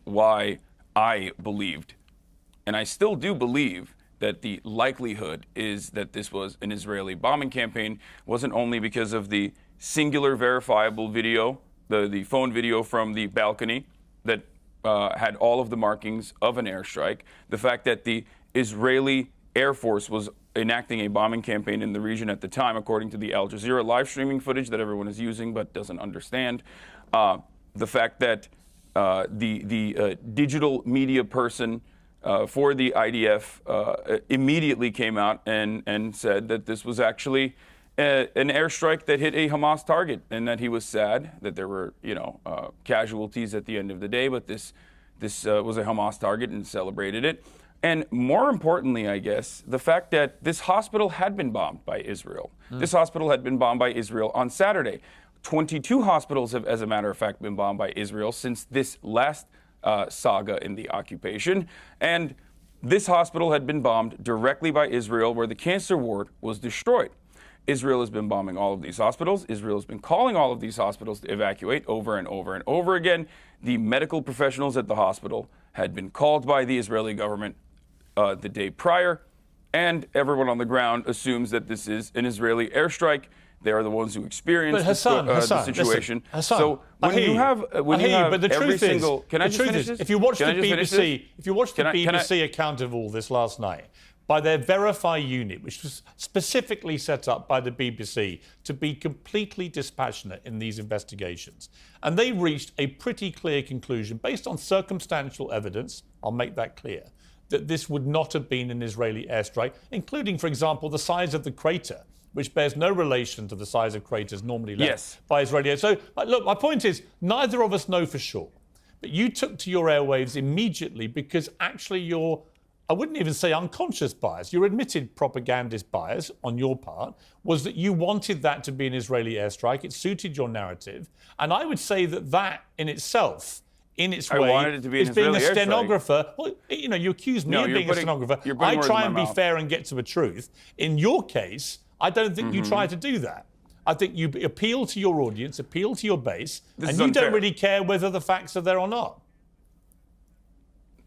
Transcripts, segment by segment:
why I believed, and I still do believe, that the likelihood is that this was an Israeli bombing campaign wasn't only because of the singular verifiable video, the phone video from the balcony that had all of the markings of an airstrike, the fact that the Israeli Air Force was enacting a bombing campaign in the region at the time, according to the Al Jazeera live streaming footage that everyone is using but doesn't understand, the fact that the digital media person for the IDF immediately came out and said that this was actually an airstrike that hit a Hamas target, and that he was sad that there were, casualties at the end of the day, but this was a Hamas target, and celebrated it. And more importantly, I guess, the fact that this hospital had been bombed by Israel. This hospital had been bombed by Israel on Saturday. 22 hospitals have, as a matter of fact, been bombed by Israel since this last saga in the occupation. And this hospital had been bombed directly by Israel, where the cancer ward was destroyed. Israel has been bombing all of these hospitals. Israel has been calling all of these hospitals to evacuate over and over and over again. The medical professionals at the hospital had been called by the Israeli government the day prior, and everyone on the ground assumes that this is an Israeli airstrike. They are the ones who experienced the situation. Listen, so when you have every single, can I just finish this? If you watch the BBC account of all this last night, by their Verify unit, which was specifically set up by the BBC to be completely dispassionate in these investigations, and they reached a pretty clear conclusion based on circumstantial evidence, I'll make that clear, that this would not have been an Israeli airstrike, including, for example, the size of the crater, which bears no relation to the size of craters normally left by Israeli air. So, look, my point is, neither of us know for sure. But you took to your airwaves immediately because actually your, I wouldn't even say unconscious bias, your admitted propagandist bias on your part was that you wanted that to be an Israeli airstrike. It suited your narrative. And I would say that that in itself, in its way, is being a stenographer. Well, you accuse me of being a stenographer. I try and be fair and get to the truth. In your case, I don't think you try to do that. I think you appeal to your audience, appeal to your base, and you don't really care whether the facts are there or not.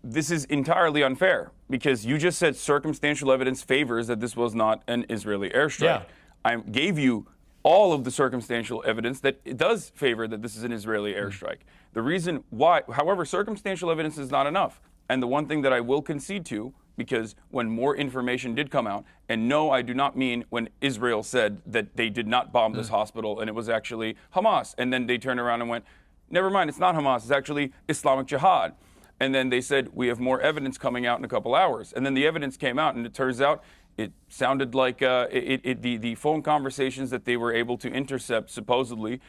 This is entirely unfair, because you just said circumstantial evidence favors that this was not an Israeli airstrike. Yeah. I gave you all of the circumstantial evidence that it does favor that this is an Israeli airstrike. The reason why, however, circumstantial evidence is not enough. And the one thing that I will concede to, because when more information did come out, and no, I do not mean when Israel said that they did not bomb this hospital and it was actually Hamas, and then they turned around and went, never mind, it's not Hamas, it's actually Islamic Jihad. And then they said, we have more evidence coming out in a couple hours. And then the evidence came out, and it turns out it sounded like the phone conversations that they were able to intercept, supposedly,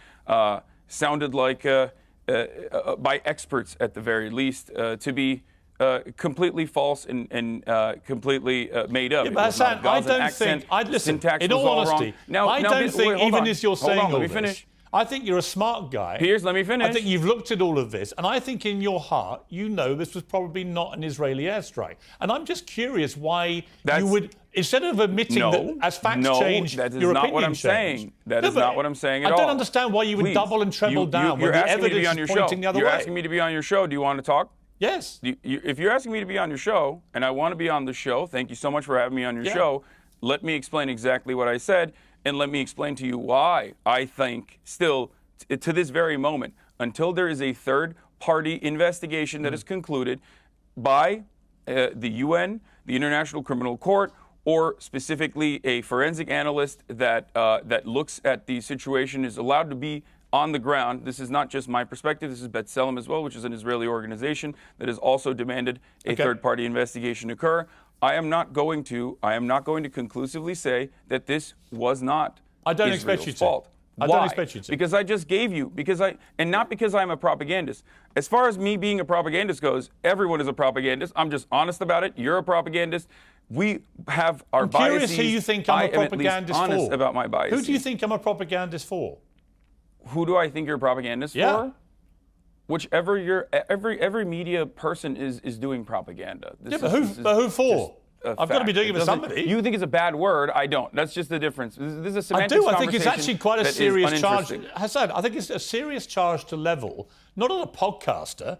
sounded like, by experts at the very least, to be completely false and completely made up. Yeah, but Hassan, I don't think, syntax in all honesty, I don't think, even as you're saying all this, I think you're a smart guy. Piers, let me finish. I think you've looked at all of this, and I think in your heart, you know this was probably not an Israeli airstrike. And I'm just curious why you would, instead of admitting that as facts change, your opinion change. That is not what I'm saying. That is not what I'm saying at all. I don't understand why you would double and treble down when the evidence is pointing the other way. You're asking me to be on your show. Do you want to talk? Yes. If you're asking me to be on your show, and I want to be on the show, thank you so much for having me on your show. Let me explain exactly what I said, and let me explain to you why I think still, to this very moment, until there is a third-party investigation that is concluded by the UN, the International Criminal Court, or specifically a forensic analyst that looks at the situation, is allowed to be on the ground. This is not just my perspective. This is B'Tselem as well, which is an Israeli organization that has also demanded a third-party investigation occur. I am not going to conclusively say that this was not Israel's fault. I don't expect you to. Because I just gave you, and not because I'm a propagandist. As far as me being a propagandist goes, everyone is a propagandist. I'm just honest about it. You're a propagandist. We have our biases. I'm curious who you think I'm a propagandist for. Honest about my biases. Who do you think I'm a propagandist for? Who do I think you're a propagandist for? Whichever every media person is doing propaganda. But who for? I've got to be doing it for somebody. You think it's a bad word? I don't. That's just the difference. This is a semantics I think it's actually quite a serious charge. Hassan, I think it's a serious charge to level, not at a podcaster,